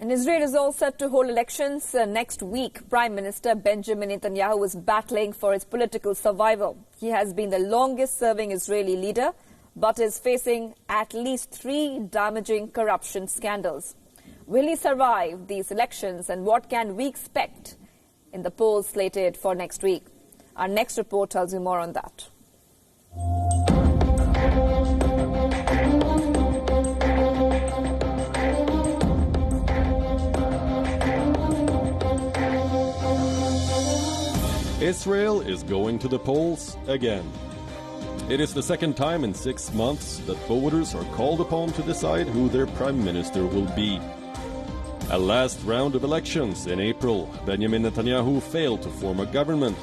And Israel is all set to hold elections next week. Prime Minister Benjamin Netanyahu is battling for his political survival. He has been the longest-serving Israeli leader, but is facing at least 3 damaging corruption scandals. Will he survive these elections, and what can we expect in the polls slated for next week? Our next report tells you more on that. Israel is going to the polls again. It is the second time in 6 months that voters are called upon to decide who their prime minister will be. A last round of elections in April, Benjamin Netanyahu failed to form a government.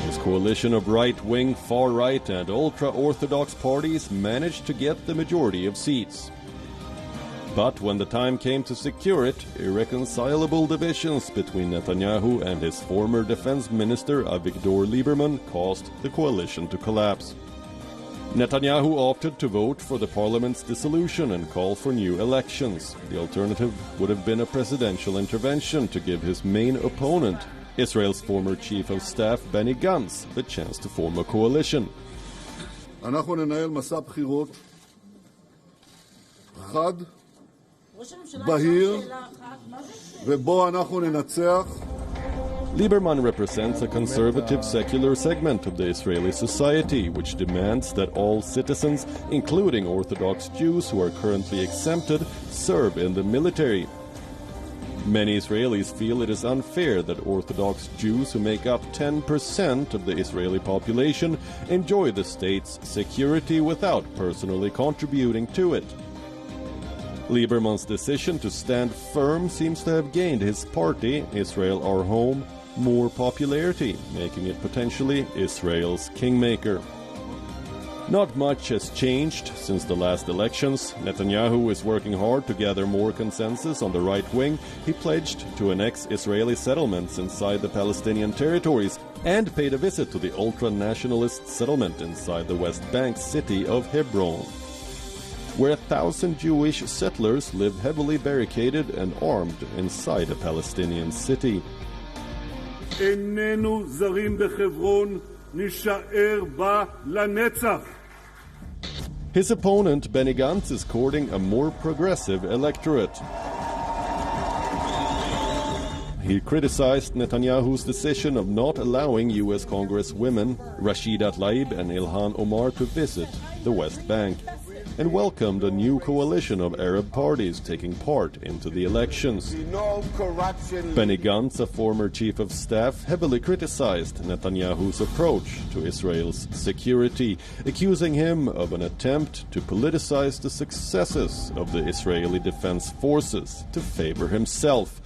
His coalition of right-wing, far-right and ultra-Orthodox parties managed to get the majority of seats. But when the time came to secure it, irreconcilable divisions between Netanyahu and his former defense minister Avigdor Lieberman caused the coalition to collapse. Netanyahu opted to vote for the parliament's dissolution and call for new elections. The alternative would have been a presidential intervention to give his main opponent, Israel's former chief of staff Benny Gantz, the chance to form a coalition. אנחנו ננהל מסע בחירות חד, בהיר, ובו אנחנו ננצח. Lieberman represents a conservative secular segment of the Israeli society, which demands that all citizens, including Orthodox Jews who are currently exempted, serve in the military. Many Israelis feel it is unfair that Orthodox Jews, who make up 10% of the Israeli population, enjoy the state's security without personally contributing to it. Lieberman's decision to stand firm seems to have gained his party, Israel Our Home, more popularity, making it potentially Israel's kingmaker. Not much has changed since the last elections. Netanyahu is working hard to gather more consensus on the right wing. He pledged to annex Israeli settlements inside the Palestinian territories and paid a visit to the ultra-nationalist settlement inside the West Bank city of Hebron, where 1,000 Jewish settlers live heavily barricaded and armed inside a Palestinian city. איננו זרים בחברון, נשאר בה לנצח. His opponent, Benny Gantz, is courting a more progressive electorate. He criticized Netanyahu's decision of not allowing U.S. Congresswomen Rashida Tlaib and Ilhan Omar to visit the West Bank, and welcomed a new coalition of Arab parties taking part into the elections. No corruption. Benny Gantz, a former chief of staff, heavily criticized Netanyahu's approach to Israel's security, accusing him of an attempt to politicize the successes of the Israeli Defense Forces to favor himself.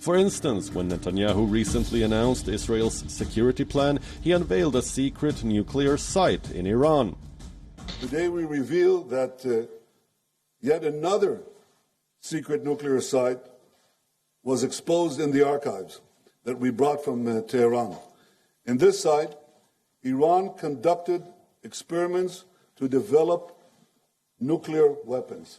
For instance, when Netanyahu recently announced Israel's security plan, he unveiled a secret nuclear site in Iran. Today we reveal that yet another secret nuclear site was exposed in the archives that we brought from Tehran. In this site, Iran conducted experiments to develop nuclear weapons.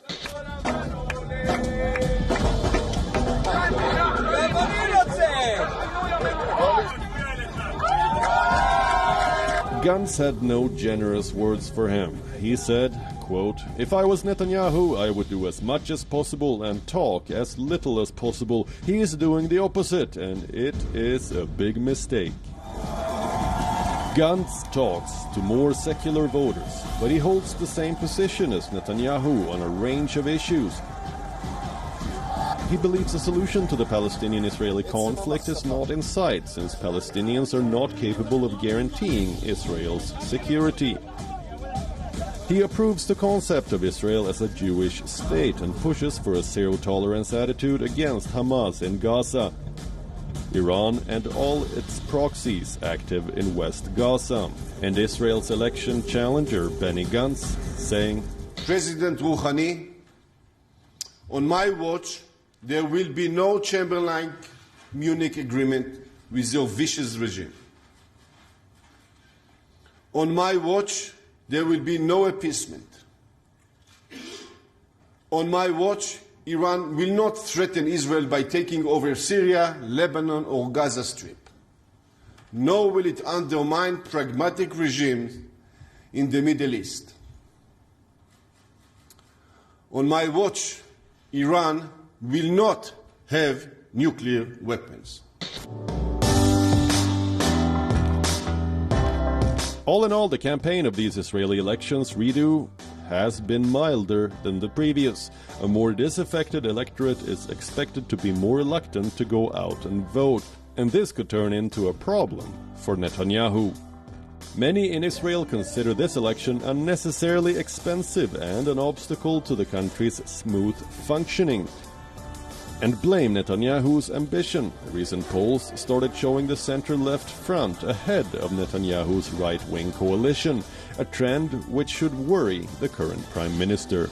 Gantz had no generous words for him. He said, quote, "If I was Netanyahu, I would do as much as possible and talk as little as possible. He is doing the opposite, and it is a big mistake." Gantz talks to more secular voters, but he holds the same position as Netanyahu on a range of issues. He believes a solution to the Palestinian-Israeli conflict is not in sight, since Palestinians are not capable of guaranteeing Israel's security. He approves the concept of Israel as a Jewish state and pushes for a zero-tolerance attitude against Hamas in Gaza, Iran and all its proxies active in West Gaza, and Israel's election challenger Benny Gantz saying, President Rouhani, on my watch, there will be no Chamberlain Munich agreement with your vicious regime. On my watch, there will be no appeasement. On my watch, Iran will not threaten Israel by taking over Syria, Lebanon, or Gaza Strip. Nor will it undermine pragmatic regimes in the Middle East. On my watch, Iran will not have nuclear weapons. All in all, the campaign of these Israeli elections redo has been milder than the previous. A more disaffected electorate is expected to be more reluctant to go out and vote, and this could turn into a problem for Netanyahu. Many in Israel consider this election unnecessarily expensive and an obstacle to the country's smooth functioning, and blame Netanyahu's ambition. Recent polls started showing the center-left front ahead of Netanyahu's right-wing coalition, a trend which should worry the current prime minister.